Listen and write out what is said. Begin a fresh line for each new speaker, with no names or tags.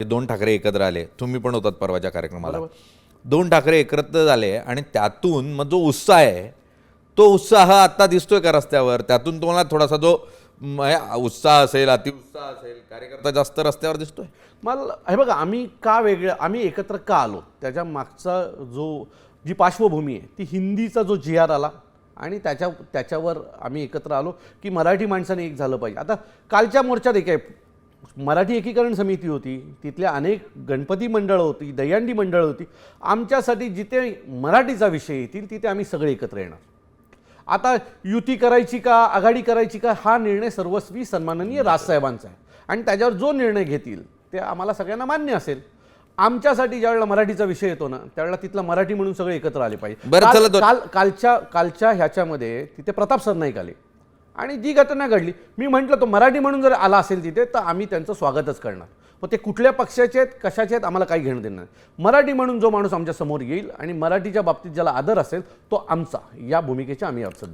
दोन ठाकरे एकत्र आले, तुम्ही पण होतात परवाच्या कार्यक्रमाला. दोन ठाकरे एकत्र झाले आणि त्यातून मग जो उत्साह आहे तो उत्साह आता दिसतोय का रस्त्यावर? त्यातून तुम्हाला थोडासा जो उत्साह असेल, अतिउत्साह असेल, कार्यकर्ता जास्त रस्त्यावर दिसतोय?
मला हे बघा, आम्ही एकत्र का आलो त्याच्या मागचा जी पार्श्वभूमी आहे ती हिंदीचा जो GR आला आणि त्याच्यावर आम्ही एकत्र आलो की मराठी माणसाने एक झालं पाहिजे. आता कालच्या मोर्चात एक आहे, मराठी एकीकरण समिती होती, तिथल्या अनेक गणपती मंडळं होती, दहीहंडी मंडळं होती. आमच्यासाठी जिथे मराठीचा विषय येतील तिथे आम्ही सगळे एकत्र येणार. आता युती करायची का आघाडी करायची का हा निर्णय सर्वस्वी सन्माननीय राजसाहेबांचा आहे आणि त्याच्यावर जो निर्णय घेतील ते आम्हाला सगळ्यांना मान्य असेल. आमच्यासाठी ज्यावेळेला मराठीचा विषय येतो ना त्यावेळेला तिथला मराठी म्हणून सगळे एकत्र आले पाहिजे. कालच्या ह्याच्यामध्ये तिथे प्रताप सरनाईक आले आणि जी घटना घडली, मी म्हटलं तो मराठी म्हणून जर आला असेल तिथे तर आम्ही त्यांचं स्वागतच करणार. मग ते कुठल्या पक्षाचे आहेत कशाचे आहेत आम्हाला काही घेणं देणं नाही. मराठी म्हणून जो माणूस आमच्या समोर येईल आणि मराठीच्या बाबतीत ज्याला आदर असेल तो आमचा, या भूमिकेच्या आम्ही सध्या